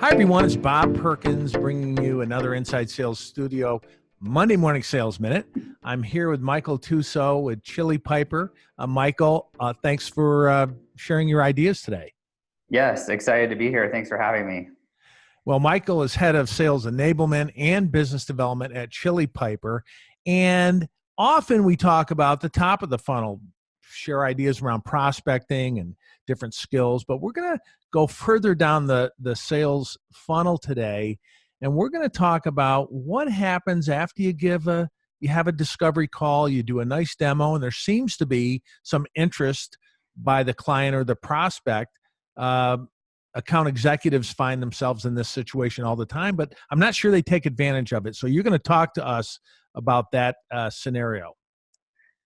Hi, everyone. It's Bob Perkins bringing you another Inside Sales Studio Monday Morning Sales Minute. I'm here with Michael Tuso with Chili Piper. Michael, thanks for sharing your ideas today. Yes, excited to be here. Thanks for having me. Well, Michael is head of sales enablement and business development at Chili Piper. And often we talk about the top of the funnel, share ideas around prospecting and different skills, but we're going to go further down the sales funnel today. And we're going to talk about what happens after you have a discovery call, you do a nice demo, and there seems to be some interest by the client or the prospect. Account executives find themselves in this situation all the time, but I'm not sure they take advantage of it. So you're going to talk to us about that scenario.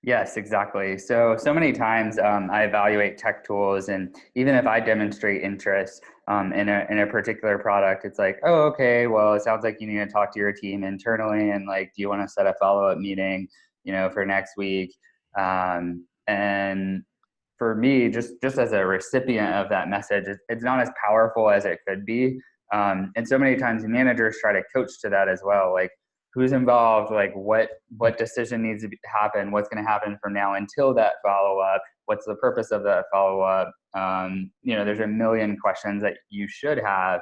Yes, exactly. So many times I evaluate tech tools, and even if I demonstrate interest in a particular product, it's like, oh, okay, well, it sounds like you need to talk to your team internally, and like, do you want to set a follow-up meeting, for next week? And for me, just as a recipient of that message, it's not as powerful as it could be. And so many times managers try to coach to that as well, like, who's involved, like what decision needs to happen, what's going to happen from now until that follow-up, what's the purpose of that follow-up. There's a million questions that you should have.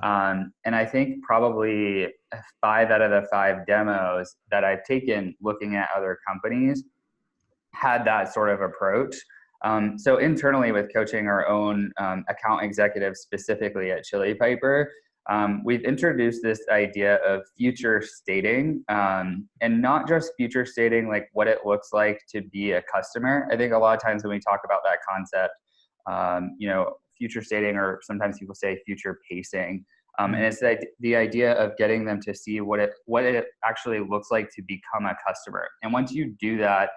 And I think probably 5 out of the 5 demos that I've taken looking at other companies had that sort of approach. So internally with coaching our own account executives specifically at Chili Piper, we've introduced this idea of future stating, and not just future stating like what it looks like to be a customer. I think a lot of times when we talk about that concept, future stating, or sometimes people say future pacing, and it's the idea of getting them to see what it actually looks like to become a customer. And once you do that,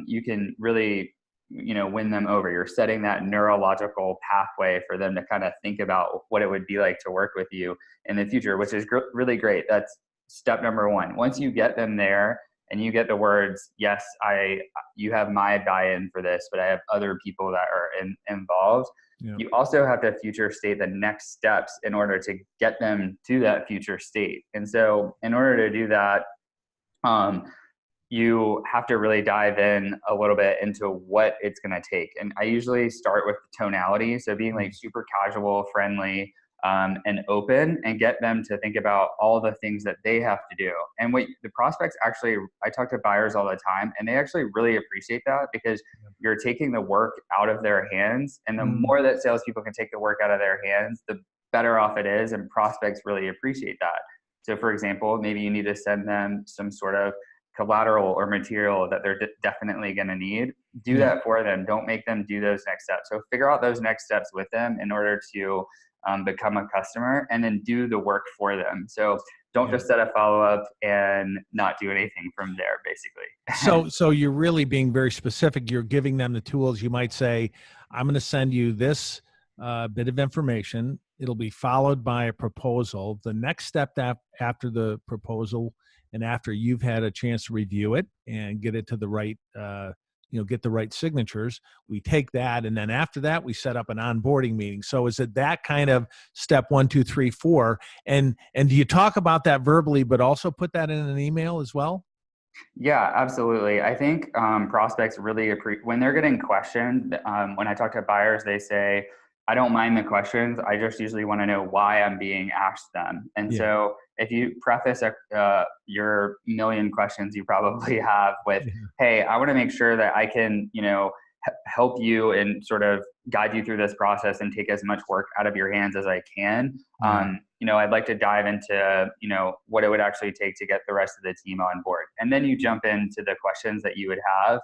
you can really win them over. You're setting that neurological pathway for them to kind of think about what it would be like to work with you in the future, which is really great. That's step number 1. Once you get them there and you get the words, yes, you have my buy-in for this, but I have other people that are involved. Yep. You also have to future state the next steps in order to get them to that future state. And so in order to do that, you have to really dive in a little bit into what it's going to take. And I usually start with the tonality. So being like super casual, friendly, and open, and get them to think about all the things that they have to do. And what the prospects actually, I talk to buyers all the time, and they actually really appreciate that, because you're taking the work out of their hands. And the more that salespeople can take the work out of their hands, the better off it is. And prospects really appreciate that. So for example, maybe you need to send them some sort of collateral or material that they're definitely going to need. Do that for them. Don't make them do those next steps. So figure out those next steps with them in order to become a customer, and then do the work for them. So don't just set a follow-up and not do anything from there, basically. So you're really being very specific. You're giving them the tools. You might say, I'm going to send you this bit of information. It'll be followed by a proposal. The next step after the proposal, and after you've had a chance to review it and get it to the right, get the right signatures, we take that. And then after that, we set up an onboarding meeting. So is it that kind of step 1, 2, 3, 4? And do you talk about that verbally, but also put that in an email as well? Yeah, absolutely. I think prospects really appreciate when they're getting questioned. When I talk to buyers, they say, I don't mind the questions. I just usually want to know why I'm being asked them. And so if you preface your million questions you probably have with, hey, I want to make sure that I can, help you and sort of guide you through this process and take as much work out of your hands as I can. I'd like to dive into, what it would actually take to get the rest of the team on board. And then you jump into the questions that you would have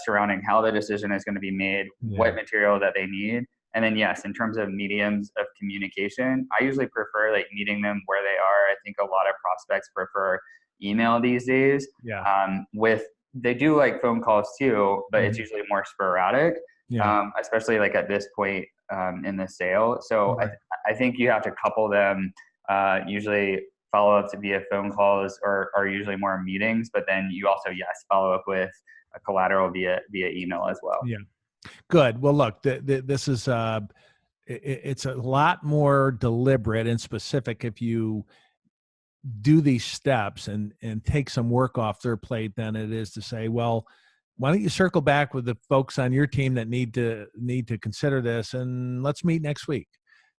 surrounding how the decision is going to be made, what material that they need. And then, yes, in terms of mediums of communication, I usually prefer like meeting them where they are. I think a lot of prospects prefer email these days. They do like phone calls too, but it's usually more sporadic, especially like at this point in the sale. So I think you have to couple them. Usually follow-ups via phone calls are usually more meetings, but then you also, follow up with a collateral via email as well. Yeah. Good. Well, look, this is it's a lot more deliberate and specific if you do these steps and take some work off their plate than it is to say, well, why don't you circle back with the folks on your team that need to consider this, and let's meet next week.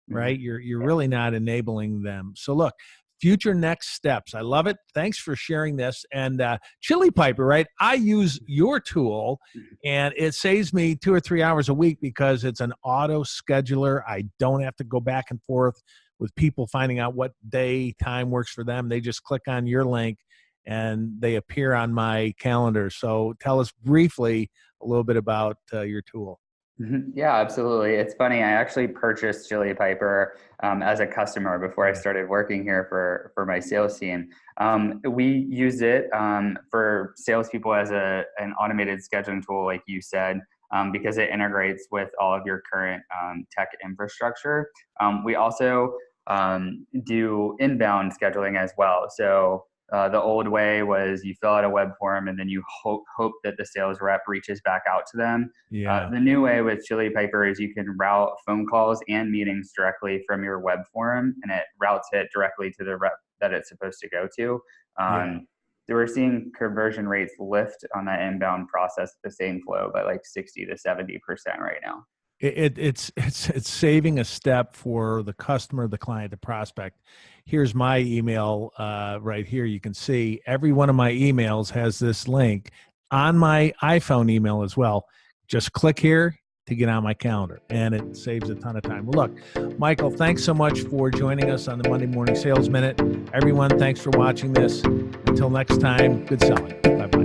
Right? You're really not enabling them. So look, future next steps. I love it. Thanks for sharing this. And Chili Piper, right? I use your tool, and it saves me 2 or 3 hours a week because it's an auto scheduler. I don't have to go back and forth with people finding out what day time works for them. They just click on your link and they appear on my calendar. So tell us briefly a little bit about your tool. Yeah, absolutely. It's funny. I actually purchased Chili Piper as a customer before I started working here for my sales team. We used it for salespeople as an automated scheduling tool, like you said, because it integrates with all of your current tech infrastructure. We also do inbound scheduling as well. So the old way was you fill out a web form and then you hope that the sales rep reaches back out to them. Yeah. The new way with Chili Piper is you can route phone calls and meetings directly from your web form, and it routes it directly to the rep that it's supposed to go to. So we're seeing conversion rates lift on that inbound process at the same flow by like 60 to 70% right now. It's saving a step for the customer, the client, the prospect. Here's my email right here. You can see every one of my emails has this link on my iPhone email as well. Just click here to get on my calendar, and it saves a ton of time. Well, look, Michael, thanks so much for joining us on the Monday Morning Sales Minute. Everyone, thanks for watching this. Until next time, good selling. Bye-bye.